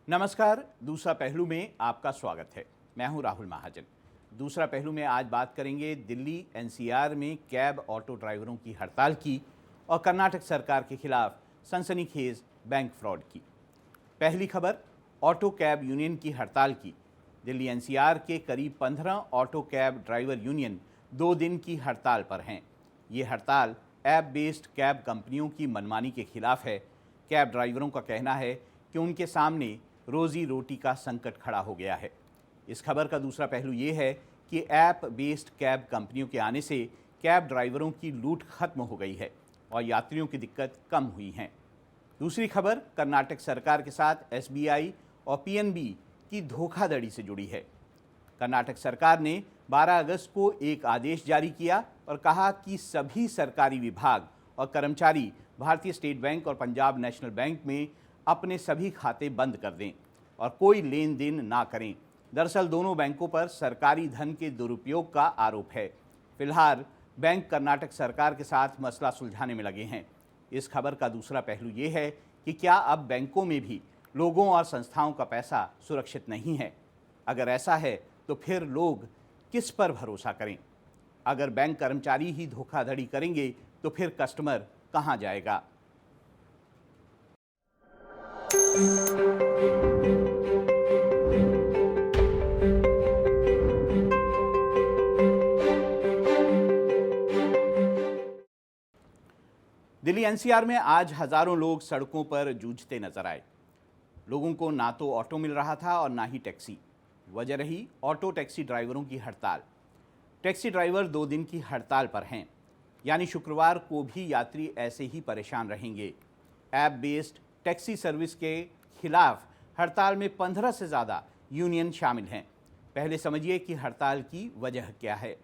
नमस्कार। दूसरा पहलू में आपका स्वागत है। मैं हूं राहुल महाजन। दूसरा पहलू में आज बात करेंगे दिल्ली एनसीआर में कैब ऑटो ड्राइवरों की हड़ताल की और कर्नाटक सरकार के खिलाफ सनसनीखेज बैंक फ्रॉड की। पहली खबर, ऑटो कैब यूनियन की हड़ताल की। दिल्ली एनसीआर के करीब 15 ऑटो कैब ड्राइवर यूनियन 2 दिन की हड़ताल पर हैं। ये हड़ताल ऐप बेस्ड कैब कंपनियों की मनमानी के खिलाफ है। कैब ड्राइवरों का कहना है कि उनके सामने रोजी रोटी का संकट खड़ा हो गया है। इस खबर का दूसरा पहलू ये है कि ऐप बेस्ड कैब कंपनियों के आने से कैब ड्राइवरों की लूट खत्म हो गई है और यात्रियों की दिक्कत कम हुई है। दूसरी खबर कर्नाटक सरकार के साथ एसबीआई और पीएनबी की धोखाधड़ी से जुड़ी है। कर्नाटक सरकार ने 12 अगस्त को एक आदेश जारी किया और कहा कि सभी सरकारी विभाग और कर्मचारी भारतीय स्टेट बैंक और पंजाब नेशनल बैंक में अपने सभी खाते बंद कर दें और कोई लेन देन ना करें। दरअसल दोनों बैंकों पर सरकारी धन के दुरुपयोग का आरोप है। फिलहाल बैंक कर्नाटक सरकार के साथ मसला सुलझाने में लगे हैं। इस खबर का दूसरा पहलू ये है कि क्या अब बैंकों में भी लोगों और संस्थाओं का पैसा सुरक्षित नहीं है? अगर ऐसा है तो फिर लोग किस पर भरोसा करें? अगर बैंक कर्मचारी ही धोखाधड़ी करेंगे तो फिर कस्टमर कहां जाएगा? दिल्ली एनसीआर में आज हजारों लोग सड़कों पर जूझते नजर आए। लोगों को ना तो ऑटो मिल रहा था और ना ही टैक्सी। वजह रही ऑटो टैक्सी ड्राइवरों की हड़ताल। टैक्सी ड्राइवर 2 दिन की हड़ताल पर हैं, यानी शुक्रवार को भी यात्री ऐसे ही परेशान रहेंगे। ऐप बेस्ड टैक्सी सर्विस के खिलाफ हड़ताल में 15 से ज़्यादा यूनियन शामिल हैं। पहले समझिए कि हड़ताल की वजह क्या है।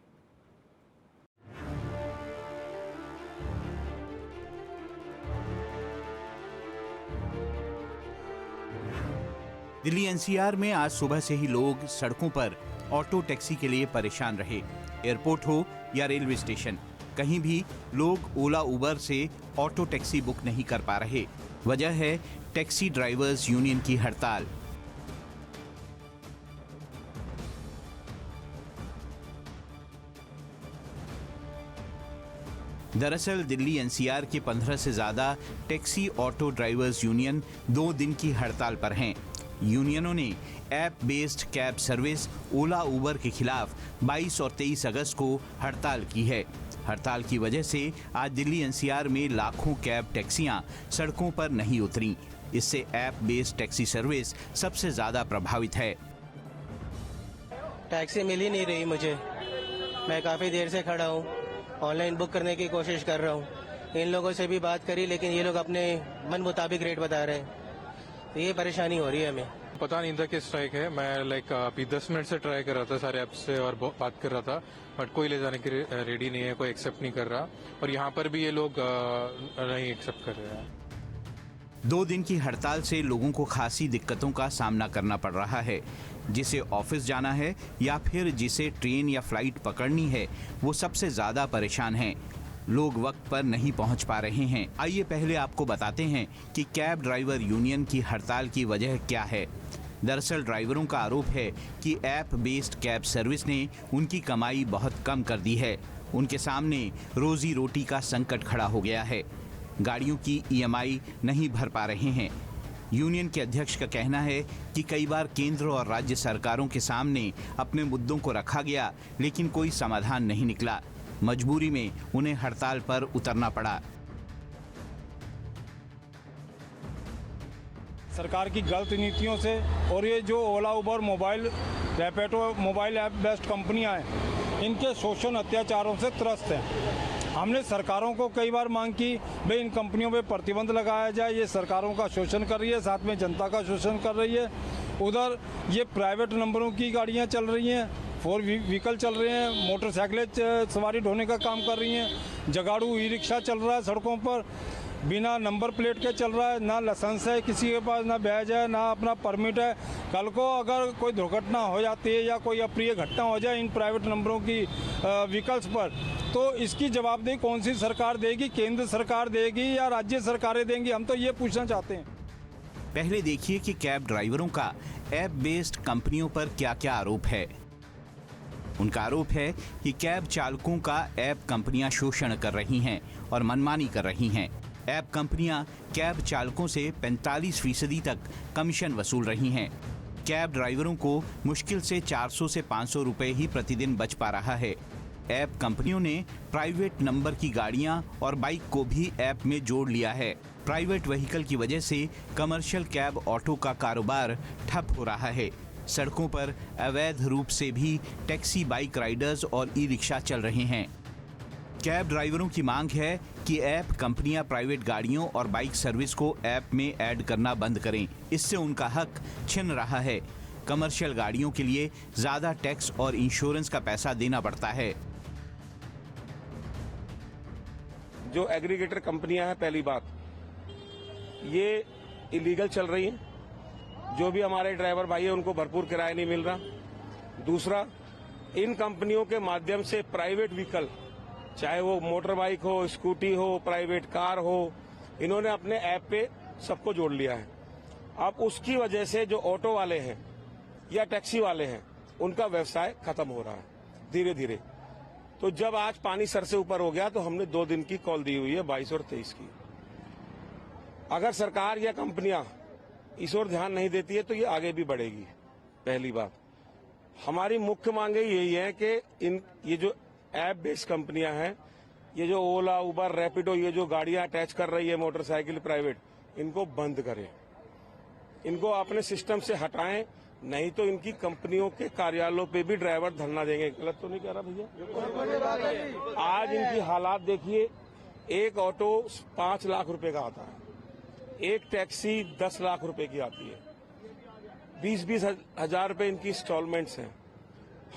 दिल्ली एनसीआर में आज सुबह से ही लोग सड़कों पर ऑटो टैक्सी के लिए परेशान रहे। एयरपोर्ट हो या रेलवे स्टेशन, कहीं भी लोग ओला उबर से ऑटो टैक्सी बुक नहीं कर पा रहे। वजह है टैक्सी ड्राइवर्स यूनियन की हड़ताल। दरअसल दिल्ली एनसीआर के 15 से ज्यादा टैक्सी ऑटो ड्राइवर्स यूनियन 2 दिन की हड़ताल पर हैं। यूनियनों ने ऐप बेस्ड कैब सर्विस ओला उबर के खिलाफ 22 और 23 अगस्त को हड़ताल की है। हड़ताल की वजह से आज दिल्ली एनसीआर में लाखों कैब टैक्सियां सड़कों पर नहीं उतरी। इससे ऐप बेस्ड टैक्सी सर्विस सबसे ज्यादा प्रभावित है। टैक्सी मिल ही नहीं रही मुझे। मैं काफ़ी देर से खड़ा हूँ, ऑनलाइन बुक करने की कोशिश कर रहा हूँ। इन लोगों से भी बात करी, लेकिन ये लोग अपने मन मुताबिक रेट बता रहे हैं, तो ये परेशानी हो रही है हमें। पता नहीं था कि स्ट्राइक है। मैं अभी 10 मिनट से ट्राई कर रहा था सारे ऐप से और बात कर रहा था, बट कोई ले जाने की रेडी नहीं है, कोई एक्सेप्ट नहीं कर रहा। और यहाँ पर भी ये लोग नहीं एक्सेप्ट कर रहे हैं। 2 दिन की हड़ताल से लोगों को खासी दिक्कतों का सामना करना पड़ रहा है। जिसे ऑफिस जाना है या फिर जिसे ट्रेन या फ्लाइट पकड़नी है, वो सबसे ज्यादा परेशान हैं। लोग वक्त पर नहीं पहुंच पा रहे हैं। आइए पहले आपको बताते हैं कि कैब ड्राइवर यूनियन की हड़ताल की वजह क्या है। दरअसल ड्राइवरों का आरोप है कि ऐप बेस्ड कैब सर्विस ने उनकी कमाई बहुत कम कर दी है। उनके सामने रोजी रोटी का संकट खड़ा हो गया है। गाड़ियों की ईएमआई नहीं भर पा रहे हैं। यूनियन के अध्यक्ष का कहना है कि कई बार केंद्र और राज्य सरकारों के सामने अपने मुद्दों को रखा गया, लेकिन कोई समाधान नहीं निकला। मजबूरी में उन्हें हड़ताल पर उतरना पड़ा। सरकार की गलत नीतियों से और ये जो Ola Uber mobile Rapido mobile app based कंपनियां हैं, इनके शोषण अत्याचारों से त्रस्त हैं। हमने सरकारों को कई बार मांग की, भाई इन कंपनियों पे प्रतिबंध लगाया जाए। ये सरकारों का शोषण कर रही है, साथ में जनता का शोषण कर रही है। उधर ये प्राइवेट नंबरों की गाड़ियां चल रही हैं, 4 व्हीकल चल रहे हैं, मोटरसाइकिलें सवारी ढोने का काम कर रही हैं, जगाड़ू ई रिक्शा चल रहा है सड़कों पर, बिना नंबर प्लेट के चल रहा है, ना लाइसेंस है किसी के पास, ना बैज है, ना अपना परमिट है। कल को अगर कोई दुर्घटना हो जाती है या कोई अप्रिय घटना हो जाए इन प्राइवेट नंबरों की व्हीकल्स पर, तो इसकी जवाबदेही कौन सी सरकार देगी? केंद्र सरकार देगी या राज्य सरकारें देंगी? हम तो ये पूछना चाहते हैं। पहले देखिए कि कैब ड्राइवरों का ऐप बेस्ड कंपनियों पर क्या क्या आरोप है। उनका आरोप है कि कैब चालकों का ऐप कंपनियां शोषण कर रही हैं और मनमानी कर रही हैं। ऐप कंपनियां कैब चालकों से 45% तक कमीशन वसूल रही हैं। कैब ड्राइवरों को मुश्किल से 400 से 500 रुपए ही प्रतिदिन बच पा रहा है। ऐप कंपनियों ने प्राइवेट नंबर की गाड़ियां और बाइक को भी ऐप में जोड़ लिया है। प्राइवेट व्हीकल की वजह से कमर्शियल कैब ऑटो का कारोबार ठप हो रहा है। सड़कों पर अवैध रूप से भी टैक्सी, बाइक राइडर्स और ई रिक्शा चल रहे हैं। कैब ड्राइवरों की मांग है कि ऐप कंपनियां प्राइवेट गाड़ियों और बाइक सर्विस को ऐप में ऐड करना बंद करें। इससे उनका हक छिन रहा है। कमर्शियल गाड़ियों के लिए ज्यादा टैक्स और इंश्योरेंस का पैसा देना पड़ता है। जो एग्रीगेटर कंपनियां हैं, पहली बात ये इलीगल चल रही हैं। जो भी हमारे ड्राइवर भाई है उनको भरपूर किराया नहीं मिल रहा। दूसरा, इन कंपनियों के माध्यम से प्राइवेट व्हीकल, चाहे वो मोटर बाइक हो, स्कूटी हो, प्राइवेट कार हो, इन्होंने अपने ऐप पे सबको जोड़ लिया है। अब उसकी वजह से जो ऑटो वाले हैं या टैक्सी वाले हैं उनका व्यवसाय खत्म हो रहा है धीरे धीरे। तो जब आज पानी सर से ऊपर हो गया तो हमने 2 दिन की कॉल दी हुई है, 22 और 23 की। अगर सरकार या कंपनियां इस ओर ध्यान नहीं देती है तो ये आगे भी बढ़ेगी। पहली बात, हमारी मुख्य मांगे यही है कि ये जो ऐप बेस्ड कंपनियां हैं, ये जो ओला, उबर, रैपिडो, ये जो गाड़ियां अटैच कर रही है मोटरसाइकिल प्राइवेट, इनको बंद करें, इनको अपने सिस्टम से हटाएं, नहीं तो इनकी कंपनियों के कार्यालयों पे भी ड्राइवर धरना देंगे। गलत तो नहीं कह रहा भैया? आज इनकी हालात देखिए। एक ऑटो 5 लाख रुपए का आता है, एक टैक्सी 10 लाख रुपए की आती है, 20-20 हजार रुपए इनकी इंस्टॉलमेंट्स हैं।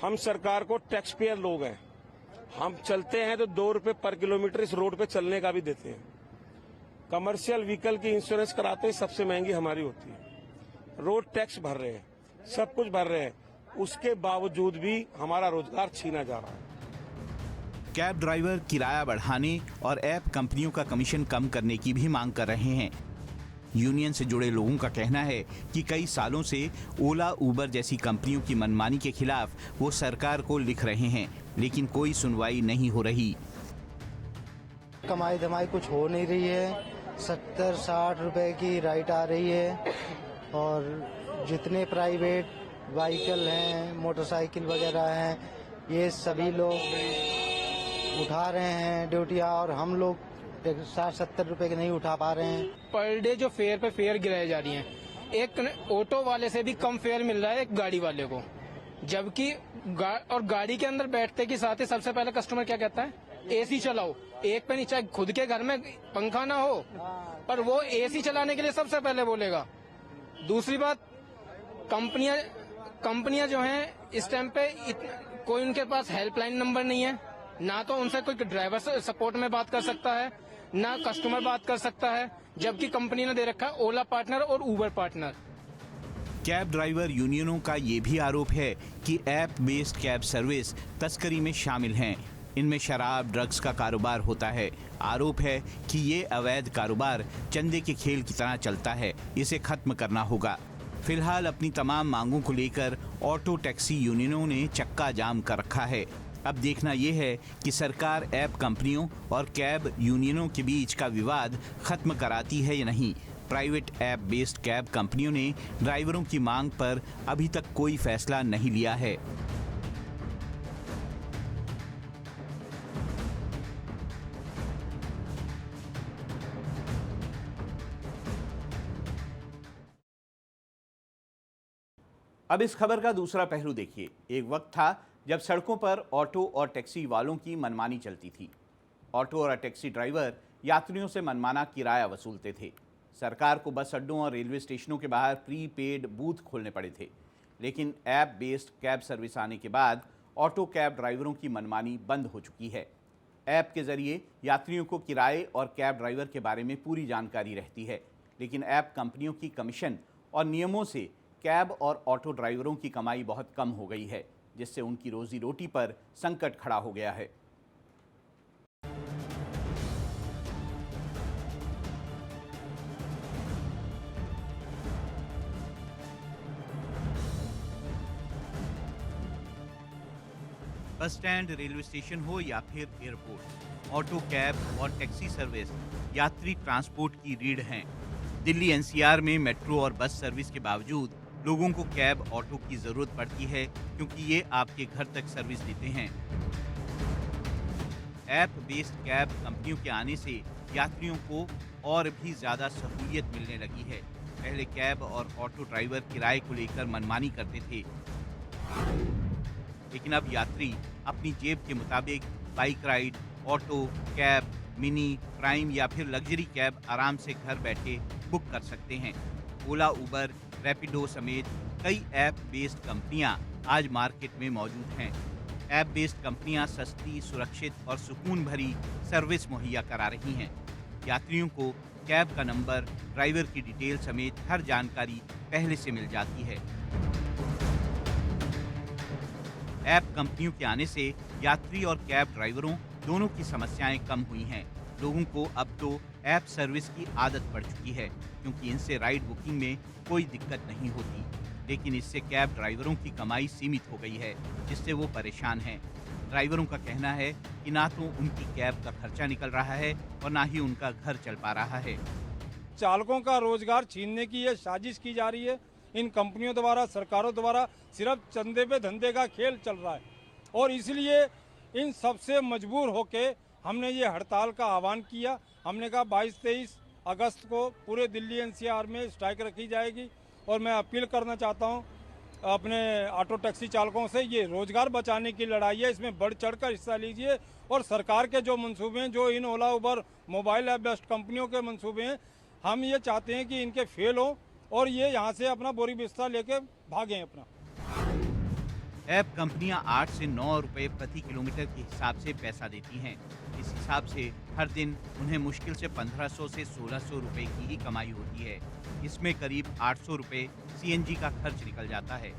हम सरकार को टैक्स पेयर लोग हैं, हम चलते हैं तो 2 रुपए पर किलोमीटर इस रोड पे चलने का भी देते हैं। कमर्शियल व्हीकल की इंश्योरेंस कराते हैं, सबसे महंगी हमारी होती है। रोड टैक्स भर रहे हैं, सब कुछ भर रहे हैं, उसके बावजूद भी हमारा रोजगार छीना जा रहा है। कैब ड्राइवर किराया बढ़ाने और ऐप कंपनियों का कमीशन कम करने की भी मांग कर रहे हैं। यूनियन से जुड़े लोगों का कहना है कि कई सालों से ओला, उबर जैसी कंपनियों की मनमानी के खिलाफ वो सरकार को लिख रहे हैं, लेकिन कोई सुनवाई नहीं हो रही। कमाई धमाई कुछ हो नहीं रही है। 70-60 रुपए की राइट आ रही है और जितने प्राइवेट व्हीकल हैं, मोटरसाइकिल वगैरह हैं, ये सभी लोग उठा रहे हैं ड्यूटियाँ और हम लोग 60-70 रुपए के नहीं उठा पा रहे हैं। पर डे जो फेयर पे फेयर गिराई जा रही हैं, एक ऑटो वाले से भी कम फेयर मिल रहा है एक गाड़ी वाले को, जबकि और गाड़ी के अंदर बैठते के साथ ही सबसे पहले कस्टमर क्या कहता है, एसी चलाओ। एक पे नहीं, चाहे खुद के घर में पंखा ना हो, पर वो एसी चलाने के लिए सबसे पहले बोलेगा। दूसरी बात, कंपनियां जो हैं इस टाइम पे कोई उनके पास हेल्पलाइन नंबर नहीं है, ना तो उनसे कोई ड्राइवर सपोर्ट में बात कर सकता है, ना कस्टमर बात कर सकता है, जबकि कंपनी ने दे रखा है ओला पार्टनर और उबर पार्टनर। कैब ड्राइवर यूनियनों का ये भी आरोप है कि ऐप बेस्ड कैब सर्विस तस्करी में शामिल हैं। इनमें शराब, ड्रग्स का कारोबार होता है। आरोप है कि ये अवैध कारोबार चंदे के खेल की तरह चलता है, इसे खत्म करना होगा। फिलहाल अपनी तमाम मांगों को लेकर ऑटो टैक्सी यूनियनों ने चक्का जाम कर रखा है। अब देखना यह है कि सरकार ऐप कंपनियों और कैब यूनियनों के बीच का विवाद खत्म कराती है या नहीं। प्राइवेट ऐप बेस्ड कैब कंपनियों ने ड्राइवरों की मांग पर अभी तक कोई फैसला नहीं लिया है। अब इस खबर का दूसरा पहलू देखिए। एक वक्त था जब सड़कों पर ऑटो और टैक्सी वालों की मनमानी चलती थी। ऑटो और टैक्सी ड्राइवर यात्रियों से मनमाना किराया वसूलते थे। सरकार को बस अड्डों और रेलवे स्टेशनों के बाहर प्री पेड बूथ खोलने पड़े थे। लेकिन ऐप बेस्ड कैब सर्विस आने के बाद ऑटो कैब ड्राइवरों की मनमानी बंद हो चुकी है। ऐप के जरिए यात्रियों को किराए और कैब ड्राइवर के बारे में पूरी जानकारी रहती है, लेकिन ऐप कंपनियों की कमीशन और नियमों से कैब और ऑटो ड्राइवरों की कमाई बहुत कम हो गई है, जिससे उनकी रोजी रोटी पर संकट खड़ा हो गया है। बस स्टैंड, रेलवे स्टेशन हो या फिर एयरपोर्ट, ऑटो, कैब और टैक्सी सर्विस यात्री ट्रांसपोर्ट की रीढ़ हैं। दिल्ली एनसीआर में मेट्रो और बस सर्विस के बावजूद लोगों को कैब, ऑटो की ज़रूरत पड़ती है क्योंकि ये आपके घर तक सर्विस देते हैं। ऐप बेस्ड कैब कंपनियों के आने से यात्रियों को और भी ज़्यादा सहूलियत मिलने लगी है। पहले कैब और ऑटो ड्राइवर किराए को लेकर मनमानी करते थे, लेकिन अब यात्री अपनी जेब के मुताबिक bike ride, auto, cab, mini, prime या फिर लग्जरी कैब आराम से घर बैठे बुक कर सकते हैं। ओला, उबर, रैपिडो समेत कई ऐप बेस्ड कंपनियां आज मार्केट में मौजूद हैं। ऐप बेस्ड कंपनियां सस्ती, सुरक्षित और सुकून भरी सर्विस मुहैया करा रही हैं। यात्रियों को कैब का नंबर, ड्राइवर की डिटेल समेत हर जानकारी पहले से मिल जाती है। ऐप कंपनियों के आने से यात्री और कैब ड्राइवरों दोनों की समस्याएं कम हुई हैं। लोगों को अब तो ऐप सर्विस की आदत पड़ चुकी है क्योंकि इनसे राइड बुकिंग में कोई दिक्कत नहीं होती। लेकिन इससे कैब ड्राइवरों की कमाई सीमित हो गई है, जिससे वो परेशान हैं। ड्राइवरों का कहना है कि ना तो उनकी कैब का खर्चा निकल रहा है और ना ही उनका घर चल पा रहा है। चालकों का रोजगार छीनने की ये साजिश की जा रही है। इन कंपनियों द्वारा, सरकारों द्वारा सिर्फ चंदे पे धंधे का खेल चल रहा है और इसलिए इन सबसे मजबूर होके हमने ये हड़ताल का आह्वान किया। हमने कहा 22-23 अगस्त को पूरे दिल्ली एनसीआर में स्ट्राइक रखी जाएगी और मैं अपील करना चाहता हूँ अपने ऑटो टैक्सी चालकों से, ये रोजगार बचाने की लड़ाई है, इसमें बढ़ चढ़कर हिस्सा लीजिए और सरकार के जो मंसूबे हैं, जो इन ओला, उबर, मोबाइल ऐप बेस्ड कंपनियों के मंसूबे हैं, हम ये चाहते हैं कि इनके फेल हो और ये यहाँ से अपना बोरी बिस्तर लेके भागें अपना। ऐप कंपनियां 8 से 9 रुपए प्रति किलोमीटर के हिसाब से पैसा देती हैं। इस हिसाब से हर दिन उन्हें मुश्किल से 1500 से 1600 रुपए की ही कमाई होती है। इसमें करीब 800 रुपए सीएनजी का खर्च निकल जाता है।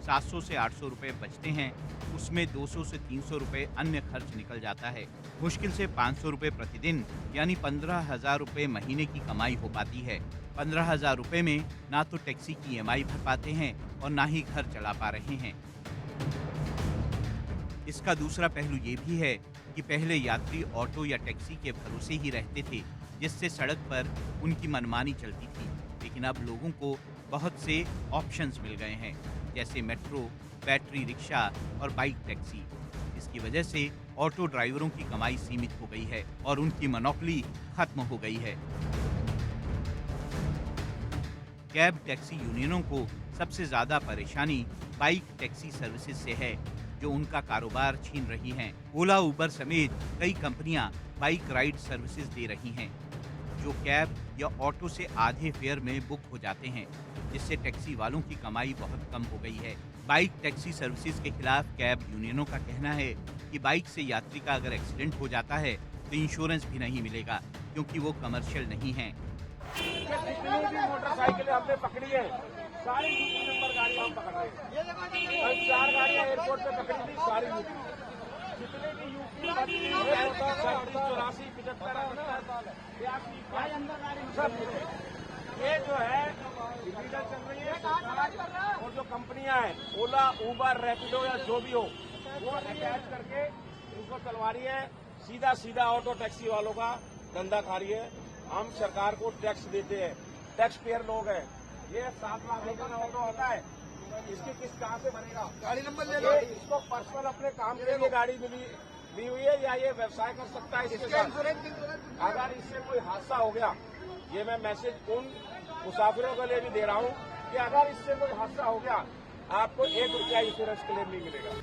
700 से 800 रुपए बचते हैं, उसमें 200 से 300 रुपए अन्य खर्च निकल जाता है। मुश्किल से 500 रुपए प्रतिदिन यानी 15,000 रुपए महीने की कमाई हो पाती है। 15,000 रुपए में ना तो टैक्सी की EMI भर पाते हैं और ना ही घर चला पा रहे हैं। इसका दूसरा पहलू ये भी है कि पहले यात्री ऑटो या टैक्सी के भरोसे ही रहते थे, जिससे सड़क पर उनकी मनमानी चलती थी। लेकिन अब लोगों को बहुत से ऑप्शंस मिल गए हैं, जैसे मेट्रो, बैटरी रिक्शा और बाइक टैक्सी। इसकी वजह से ऑटो ड्राइवरों की कमाई सीमित हो गई है और उनकी मोनोपोली खत्म हो गई है। कैब टैक्सी यूनियनों को सबसे ज़्यादा परेशानी बाइक टैक्सी सर्विसेज से है, जो उनका कारोबार छीन रही हैं। ओला, उबर समेत कई कंपनियां बाइक राइड सर्विसेज दे रही हैं, जो कैब या ऑटो से आधे फेयर में बुक हो जाते हैं, जिससे टैक्सी वालों की कमाई बहुत कम हो गई है। बाइक टैक्सी सर्विसेज के खिलाफ कैब यूनियनों का कहना है कि बाइक से यात्री का अगर एक्सीडेंट हो जाता है तो इंश्योरेंस भी नहीं मिलेगा, क्योंकि वो कमर्शियल नहीं है। जितनी भी मोटरसाइकिलें हमने पकड़ी है, सारी यूपी नंबर गाड़ी हम पकड़ रहे हैं। कल 4 गाड़ियां एयरपोर्ट पे पकड़ी थी, सारी यूपी। जितने भी यूपी 84, 75, 82 सब ये जो है इलीगल चल रही है। और जो कंपनियां हैं ओला, उबर, रैपिडो या जो भी हो, वो अटैच करके उनको चलवा रही है। सीधा सीधा ऑटो टैक्सी वालों का धंधा खा रही है। हम सरकार को टैक्स देते हैं, टैक्स पेयर लोग हैं। ये 7 लाख रुपए का ऑटो होता है, इसकी किस्त कहाँ से बनेगा? गाड़ी नंबर ले लो। इसको पर्सनल अपने काम के लिए गाड़ी ली हुई है या ये व्यवसाय कर सकता है इसके साथ? अगर इससे कोई हादसा हो गया, ये मैं मैसेज उन मुसाफिरों के लिए भी दे रहा हूँ कि अगर इससे कोई हादसा हो गया, आपको 1 रुपया इंश्योरेंस क्लेम नहीं मिलेगा।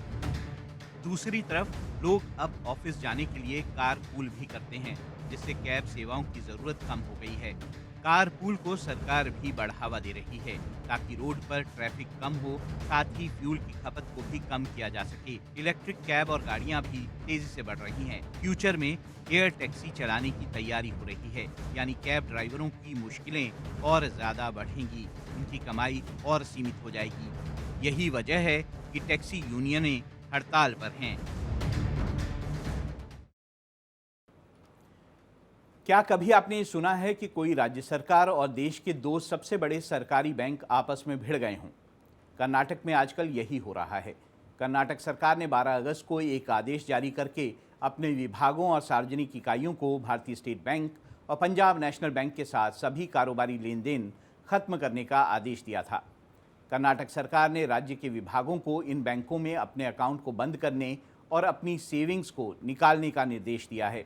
दूसरी तरफ लोग अब ऑफिस जाने के लिए कार पूल भी करते हैं, जिससे कैब सेवाओं की जरूरत कम हो गई है। कार पूल को सरकार भी बढ़ावा दे रही है ताकि रोड पर ट्रैफिक कम हो, साथ ही फ्यूल की खपत को भी कम किया जा सके। इलेक्ट्रिक कैब और गाड़ियां भी तेजी से बढ़ रही हैं। फ्यूचर में एयर टैक्सी चलाने की तैयारी हो रही है, यानी कैब ड्राइवरों की मुश्किलें और ज्यादा बढ़ेंगी, उनकी कमाई और सीमित हो जाएगी। यही वजह है कि टैक्सी यूनियनें हड़ताल पर हैं। क्या कभी आपने सुना है कि कोई राज्य सरकार और देश के 2 सबसे बड़े सरकारी बैंक आपस में भिड़ गए हों? कर्नाटक में आजकल यही हो रहा है। कर्नाटक सरकार ने 12 अगस्त को एक आदेश जारी करके अपने विभागों और सार्वजनिक इकाइयों को भारतीय स्टेट बैंक और पंजाब नेशनल बैंक के साथ सभी कारोबारी लेन देन खत्म करने का आदेश दिया था। कर्नाटक सरकार ने राज्य के विभागों को इन बैंकों में अपने अकाउंट को बंद करने और अपनी सेविंग्स को निकालने का निर्देश दिया है।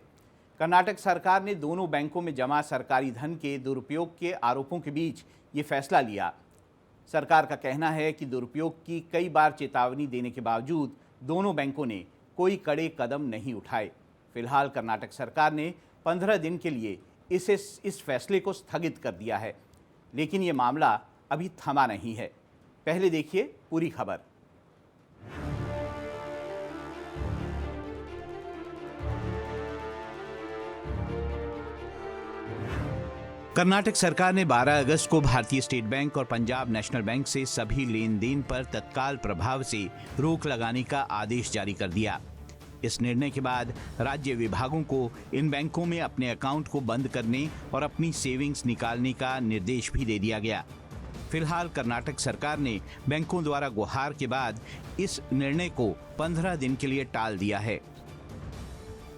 कर्नाटक सरकार ने दोनों बैंकों में जमा सरकारी धन के दुरुपयोग के आरोपों के बीच ये फैसला लिया। सरकार का कहना है कि दुरुपयोग की कई बार चेतावनी देने के बावजूद दोनों बैंकों ने कोई कड़े कदम नहीं उठाए। फिलहाल कर्नाटक सरकार ने 15 दिन के लिए इस फैसले को स्थगित कर दिया है, लेकिन ये मामला अभी थमा नहीं है। पहले देखिए पूरी खबर। कर्नाटक सरकार ने 12 अगस्त को भारतीय स्टेट बैंक और पंजाब नेशनल बैंक से सभी लेन देन पर तत्काल प्रभाव से रोक लगाने का आदेश जारी कर दिया। इस निर्णय के बाद राज्य विभागों को इन बैंकों में अपने अकाउंट को बंद करने और अपनी सेविंग्स निकालने का निर्देश भी दे दिया गया। फिलहाल कर्नाटक सरकार ने बैंकों द्वारा गुहार के बाद इस निर्णय को 15 दिन के लिए टाल दिया है।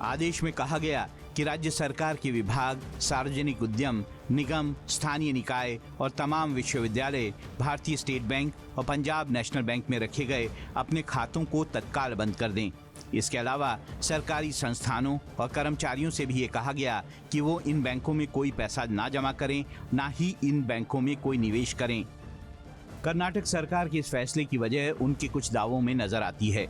आदेश में कहा गया कि राज्य सरकार के विभाग, सार्वजनिक उद्यम, निगम, स्थानीय निकाय और तमाम विश्वविद्यालय भारतीय स्टेट बैंक और पंजाब नेशनल बैंक में रखे गए अपने खातों को तत्काल बंद कर दें। इसके अलावा सरकारी संस्थानों और कर्मचारियों से भी ये कहा गया कि वो इन बैंकों में कोई पैसा ना जमा करें, ना ही इन बैंकों में कोई निवेश करें। कर्नाटक सरकार के इस फैसले की वजह उनके कुछ दावों में नजर आती है।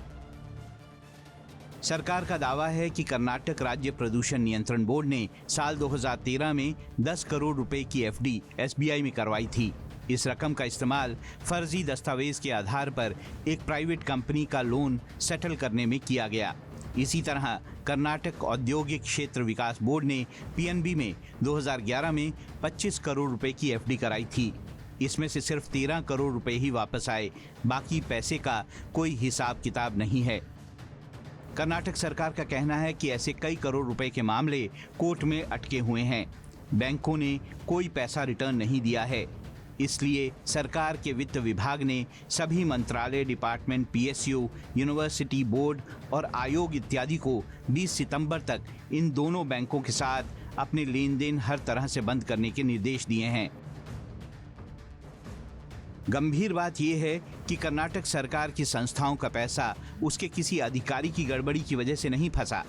सरकार का दावा है कि कर्नाटक राज्य प्रदूषण नियंत्रण बोर्ड ने साल 2013 में 10 करोड़ रुपए की एफडी एसबीआई में करवाई थी। इस रकम का इस्तेमाल फर्जी दस्तावेज के आधार पर एक प्राइवेट कंपनी का लोन सेटल करने में किया गया। इसी तरह कर्नाटक औद्योगिक क्षेत्र विकास बोर्ड ने पीएनबी में 2011 में 25 करोड़ रुपए की एफडी कराई थी। इसमें से सिर्फ 13 करोड़ रुपए ही वापस आए, बाकी पैसे का कोई हिसाब किताब नहीं है। कर्नाटक सरकार का कहना है कि ऐसे कई करोड़ रुपए के मामले कोर्ट में अटके हुए हैं। बैंकों ने कोई पैसा रिटर्न नहीं दिया है। इसलिए सरकार के वित्त विभाग ने सभी मंत्रालय, डिपार्टमेंट, पीएसयू, यूनिवर्सिटी बोर्ड और आयोग इत्यादि को 20 सितंबर तक इन दोनों बैंकों के साथ अपने लेन देन हर तरह से बंद करने के निर्देश दिए हैं। गंभीर बात यह है कि कर्नाटक सरकार की संस्थाओं का पैसा उसके किसी अधिकारी की गड़बड़ी की वजह से नहीं फंसा,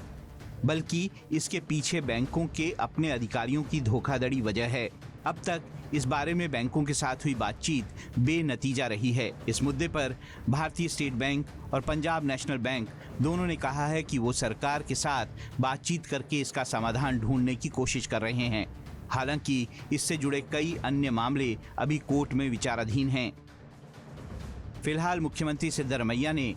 बल्कि इसके पीछे बैंकों के अपने अधिकारियों की धोखाधड़ी वजह है। अब तक इस बारे में बैंकों के साथ हुई बातचीत बेनतीजा रही है। इस मुद्दे पर भारतीय स्टेट बैंक और पंजाब नेशनल बैंक दोनों ने कहा है कि वो सरकार के साथ बातचीत करके इसका समाधान ढूंढने की कोशिश कर रहे हैं। हालांकि इससे जुड़े कई अन्य मामले अभी कोर्ट में विचाराधीन हैं। फिलहाल मुख्यमंत्री सिद्धरमैया ने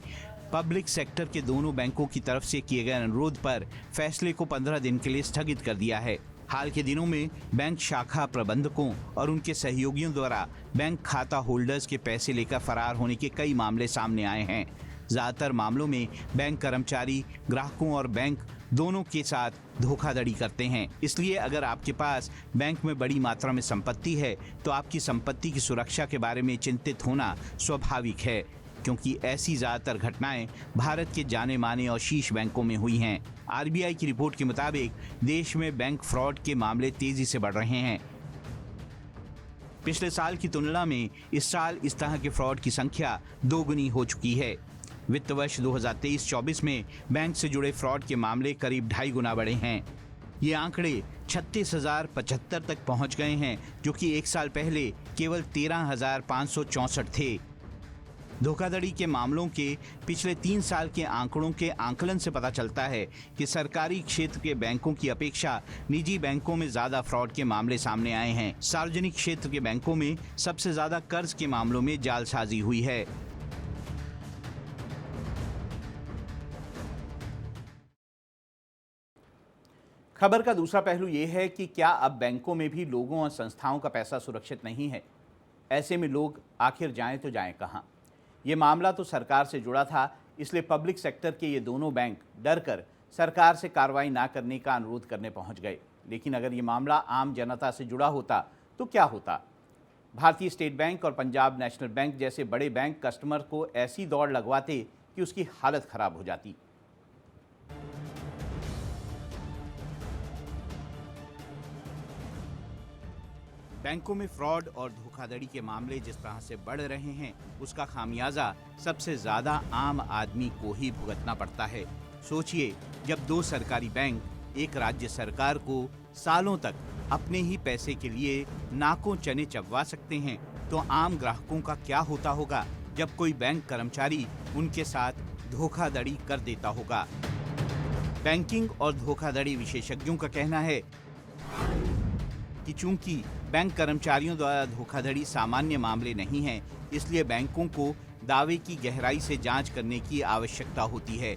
पब्लिक सेक्टर के दोनों बैंकों की तरफ से किए गए अनुरोध पर फैसले को 15 दिन के लिए स्थगित कर दिया है। हाल के दिनों में बैंक शाखा प्रबंधकों और उनके सहयोगियों द्वारा बैंक खाता होल्डर्स के पैसे लेकर फरार होने के कई मामले सामने आए हैं। ज़्यादातर मामलों में बैंक कर्मचारी ग्राहकों और बैंक दोनों के साथ धोखाधड़ी करते हैं। इसलिए अगर आपके पास बैंक में बड़ी मात्रा में संपत्ति है तो आपकी संपत्ति की सुरक्षा के बारे में चिंतित होना स्वाभाविक है, क्योंकि ऐसी ज़्यादातर घटनाएं भारत के जाने माने और शीर्ष बैंकों में हुई हैं। आरबीआई की रिपोर्ट के मुताबिक देश में बैंक फ्रॉड के मामले तेजी से बढ़ रहे हैं। पिछले साल की तुलना में इस साल इस तरह के फ्रॉड की संख्या दोगुनी हो चुकी है। वित्त वर्ष 2023-24 में बैंक से जुड़े फ्रॉड के मामले करीब 2.5 गुना बढ़े हैं। ये आंकड़े 36,075 तक पहुंच गए हैं, जो कि एक साल पहले केवल 13,564 थे। धोखाधड़ी के मामलों के पिछले 3 साल के आंकड़ों के आंकलन से पता चलता है कि सरकारी क्षेत्र के बैंकों की अपेक्षा निजी बैंकों में ज्यादा फ्रॉड के मामले सामने आए हैं। सार्वजनिक क्षेत्र के बैंकों में सबसे ज्यादा कर्ज के मामलों में जालसाजी हुई है। खबर का दूसरा पहलू ये है कि क्या अब बैंकों में भी लोगों और संस्थाओं का पैसा सुरक्षित नहीं है? ऐसे में लोग आखिर जाएं तो जाएं कहां? ये मामला तो सरकार से जुड़ा था, इसलिए पब्लिक सेक्टर के ये दोनों बैंक डर कर सरकार से कार्रवाई ना करने का अनुरोध करने पहुंच गए। लेकिन अगर ये मामला आम जनता से जुड़ा होता तो क्या होता? भारतीय स्टेट बैंक और पंजाब नेशनल बैंक जैसे बड़े बैंक कस्टमर को ऐसी दौड़ लगवाते कि उसकी हालत खराब हो जाती। बैंकों में फ्रॉड और धोखाधड़ी के मामले जिस तरह से बढ़ रहे हैं, उसका खामियाजा सबसे ज्यादा आम आदमी को ही भुगतना पड़ता है। सोचिए, जब दो सरकारी बैंक एक राज्य सरकार को सालों तक अपने ही पैसे के लिए नाकों चने चबवा सकते हैं, तो आम ग्राहकों का क्या होता होगा जब कोई बैंक कर्मचारी उनके साथ धोखाधड़ी कर देता होगा। बैंकिंग और धोखाधड़ी विशेषज्ञों का कहना है कि चूंकि बैंक कर्मचारियों द्वारा धोखाधड़ी सामान्य मामले नहीं है, इसलिए बैंकों को दावे की गहराई से जांच करने की आवश्यकता होती है।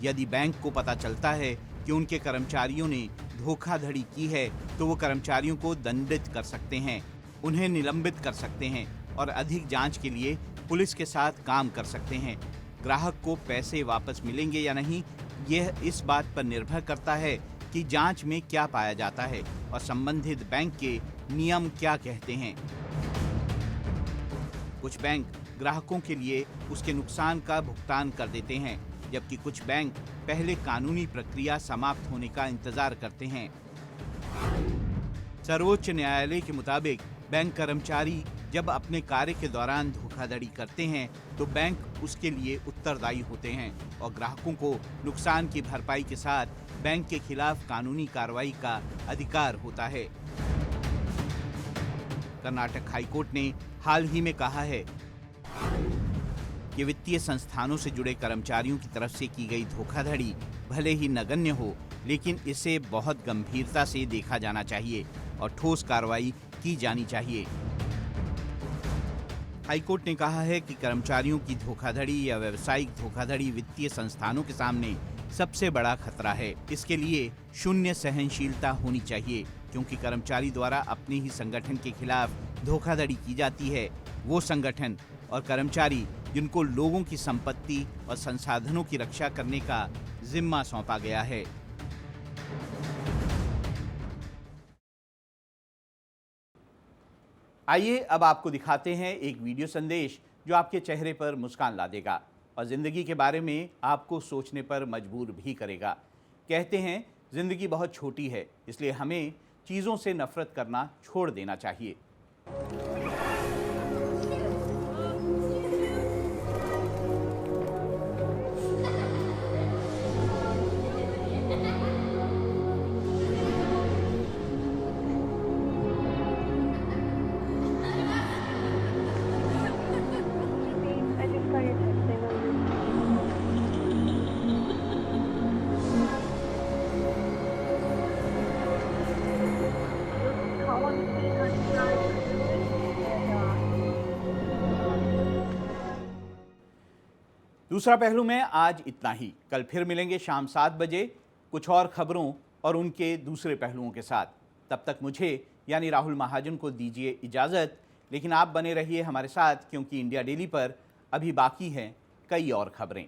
यदि बैंक को पता चलता है कि उनके कर्मचारियों ने धोखाधड़ी की है, तो वो कर्मचारियों को दंडित कर सकते हैं, उन्हें निलंबित कर सकते हैं और अधिक जांच के लिए पुलिस के साथ काम कर सकते हैं। ग्राहक को पैसे वापस मिलेंगे या नहीं, यह इस बात पर निर्भर करता है कि जांच में क्या पाया जाता है और संबंधित बैंक के नियम क्या कहते हैं। कुछ बैंक ग्राहकों के लिए उसके नुकसान का भुगतान कर देते हैं, जबकि कुछ बैंक पहले कानूनी प्रक्रिया समाप्त होने का इंतजार करते हैं। सर्वोच्च न्यायालय के मुताबिक बैंक कर्मचारी जब अपने कार्य के दौरान धोखाधड़ी करते हैं, तो बैंक उसके लिए उत्तरदायी होते हैं और ग्राहकों को नुकसान की भरपाई के साथ बैंक के खिलाफ कानूनी कार्रवाई का अधिकार होता है। कर्नाटक हाईकोर्ट ने हाल ही में कहा है कि वित्तीय संस्थानों से जुड़े कर्मचारियों की तरफ से की गई धोखाधड़ी भले ही नगण्य हो, लेकिन इसे बहुत गंभीरता से देखा जाना चाहिए और ठोस कार्रवाई की जानी चाहिए। हाईकोर्ट ने कहा है कि कर्मचारियों की धोखाधड़ी या व्यावसायिक धोखाधड़ी वित्तीय संस्थानों के सामने सबसे बड़ा खतरा है। इसके लिए शून्य सहनशीलता होनी चाहिए, क्योंकि कर्मचारी द्वारा अपने ही संगठन के खिलाफ धोखाधड़ी की जाती है। वो संगठन और कर्मचारी जिनको लोगों की संपत्ति और संसाधनों की रक्षा करने का जिम्मा सौंपा गया है। आइए अब आपको दिखाते हैं एक वीडियो संदेश जो आपके चेहरे पर मुस्कान ला देगा और ज़िंदगी के बारे में आपको सोचने पर मजबूर भी करेगा। कहते हैं ज़िंदगी बहुत छोटी है, इसलिए हमें चीज़ों से नफरत करना छोड़ देना चाहिए। दूसरा पहलू में आज इतना ही। कल फिर मिलेंगे शाम 7 बजे कुछ और खबरों और उनके दूसरे पहलुओं के साथ। तब तक मुझे यानी राहुल महाजन को दीजिए इजाज़त, लेकिन आप बने रहिए हमारे साथ, क्योंकि इंडिया डेली पर अभी बाकी हैं कई और खबरें।